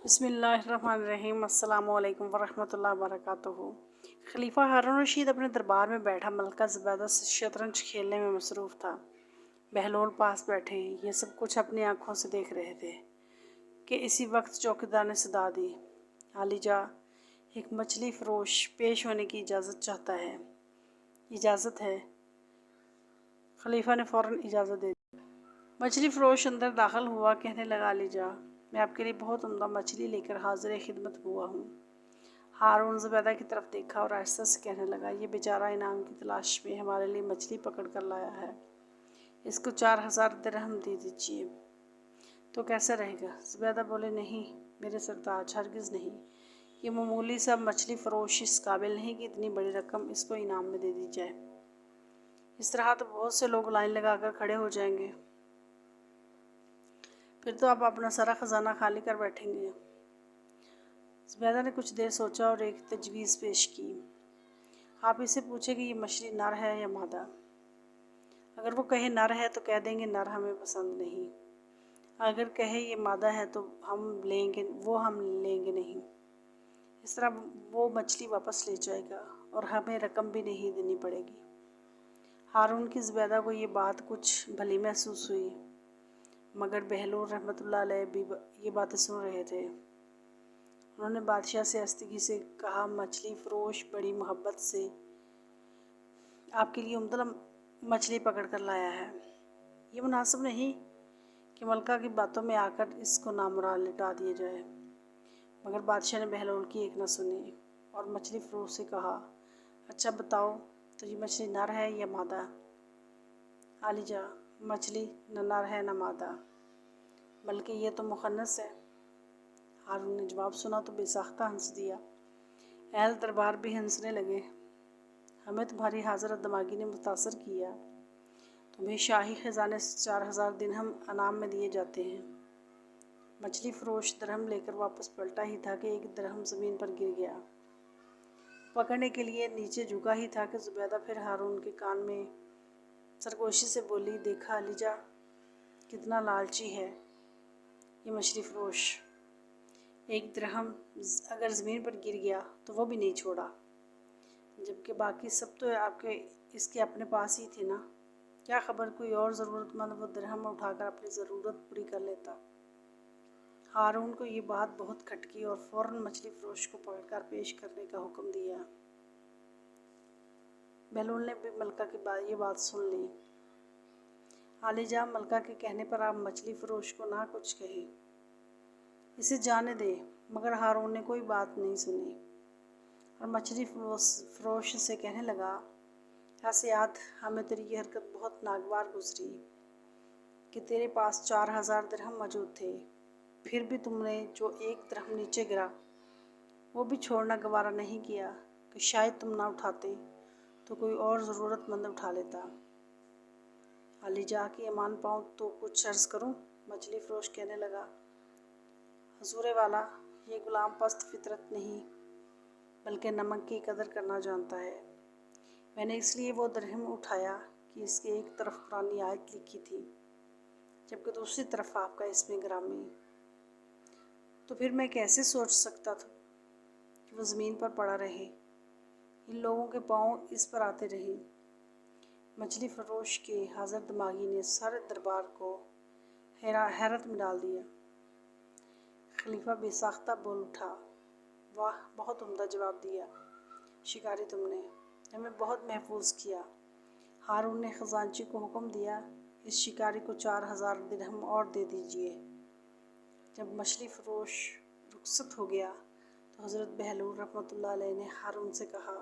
बिस्मिल्लाहिर्रहमानिर्रहीम। अस्सलामु अलैकुम वरहमतुल्लाहि वबरकातुहू। खलीफा हारून रशीद अपने दरबार में बैठा मलका ज़ुबैदा से शतरंज खेलने में मसरूफ़ था। बहलोल पास बैठे ये सब कुछ अपनी आंखों से देख रहे थे कि इसी वक्त चौकीदार ने सदा दी, आलिजा, एक मछली फ़रोश पेश होने की इजाज़त चाहता है। इजाज़त है। खलीफा ने फ़ौरन इजाज़त दे दी। मछली फ़रोश अंदर दाखिल हुआ, कहने लगा, आलिजा, मैं आपके लिए बहुत उम्दा मछली लेकर हाजिर खिदमत हुआ हूँ। हारून ज़ुबैदा की तरफ देखा और आहिस्ता से कहने लगा, ये बेचारा इनाम की तलाश में हमारे लिए मछली पकड़ कर लाया है। इसको 4000 दिरहम दे दीजिए। तो कैसा रहेगा? ज़ुबैदा बोले, नहीं मेरे सरताज, हरगिज़ नहीं। ये मामूली सा मछली फ़रोश इस काबिल नहीं कि इतनी बड़ी रकम इसको इनाम में दे दी जाए। इस तरह तो बहुत से लोग लाइन लगा कर खड़े हो जाएंगे, फिर तो आप अपना सारा ख़जाना खाली कर बैठेंगे। ज़ुबैदा ने कुछ देर सोचा और एक तजवीज़ पेश की। आप इसे पूछे कि ये मछली नर है या मादा। अगर वो कहे नर है तो कह देंगे नर हमें पसंद नहीं। अगर कहे ये मादा है तो हम लेंगे नहीं। इस तरह वो मछली वापस ले जाएगा और हमें रकम भी नहीं देनी पड़ेगी। हारून की ज़ुबैदा को ये बात कुछ भली महसूस हुई, मगर बहलोल रहमतुल्लाह अलैह भी ये बातें सुन रहे थे। उन्होंने बादशाह से आस्तिकी से कहा, मछली फ़रोश बड़ी मोहब्बत से आपके लिए उम्दा मछली पकड़ कर लाया है। ये मुनासिब नहीं कि मलका की बातों में आकर इसको नामुराद लिटा दिया जाए। मगर बादशाह ने बहलोल की एक न सुनी और मछली फ़रोश से कहा, अच्छा बताओ, तो ये मछली नर है या मादा? आलिजा, मछली न नर है न मादा, बल्कि ये तो मुखन्नस है। हारून ने जवाब सुना तो बेसाख्ता हंस दिया। अहल दरबार भी हंसने लगे। हमें तुम्हारी हाज़रत दमागी ने मुतासर किया। तुम्हें शाही ख़जाने से 4000 दिरहम अनाम में दिए जाते हैं। मछली फ़रोश दिरहम लेकर वापस पलटा ही था कि एक दिरहम ज़मीन पर गिर गया। पकड़ने के लिए नीचे झुका ही था कि ज़ुबैदा फिर हारून के कान में सरगोशी से बोली, देखा आलिजा, कितना लालची है ये मछली फ़रोश। एक दिरहम अगर ज़मीन पर गिर गया तो वो भी नहीं छोड़ा, जबकि बाकी सब तो आपके इसके अपने पास ही थे ना। क्या ख़बर कोई और ज़रूरतमंद वो दिरहम उठाकर अपनी ज़रूरत पूरी कर लेता। हारून को ये बात बहुत खटकी और फ़ौरन मछली फ़रोश को पकड़कर पेश करने का हुक्म दिया। बहलोल ने भी मलका की ये बात सुन ली। आलिजा, मलका के कहने पर आप मछली फ़रोश को ना कुछ कहे, इसे जाने दे। मगर हारून ने कोई बात नहीं सुनी और मछली फ़रोश से कहने लगा, ऐसे याद हमें तेरी ये हरकत बहुत नागवार गुजरी कि तेरे पास 4000 दिरहम मौजूद थे, फिर भी तुमने जो एक दिरहम नीचे गिरा वो भी छोड़ना गवारा नहीं किया कि शायद तुम ना उठाते तो कोई और ज़रूरतमंद उठा लेता। आलिजा की अमान पाऊँ तो कुछ अर्ज़ करूँ? मछली फ़रोश कहने लगा, हजूर वाला, ये ग़ुलाम पस्त फितरत नहीं बल्कि नमक की कदर करना जानता है। मैंने इसलिए वो दिरहम उठाया कि इसके एक तरफ कुरानी आयत लिखी थी, जबकि दूसरी तरफ आपका इसमें ग्रामी। तो फिर मैं कैसे सोच सकता था कि वो ज़मीन पर पड़ा रहे, इन लोगों के पाँव इस पर आते रहे। मछली फ़रोश के हाज़र दिमागी ने सारे दरबार को हैरत में डाल दिया। खलीफा बेसाख्ता बोल उठा, वाह, बहुत उम्दा जवाब दिया शिकारी, तुमने हमें बहुत महफूज किया। हारून ने ख़जानची को हुक्म दिया, इस शिकारी को 4000 दिरहम और दे दीजिए। जब मछली फ़रोश रुखसत हो गया तो हज़रत बहलोल रहमतुल्लाह अलैह ने हारून से कहा,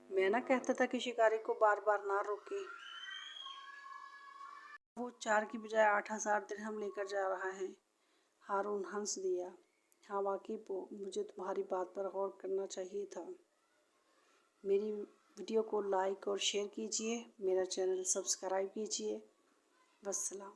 मैं ना कहता था कि शिकारी को बार बार ना रोके। वो 4 की बजाय 8000 दिरहम लेकर जा रहा है। हारून हंस दिया, हाँ वाकई मुझे तुम्हारी बात पर गौर करना चाहिए था। मेरी वीडियो को लाइक और शेयर कीजिए, मेरा चैनल सब्सक्राइब कीजिए। वस्सलाम।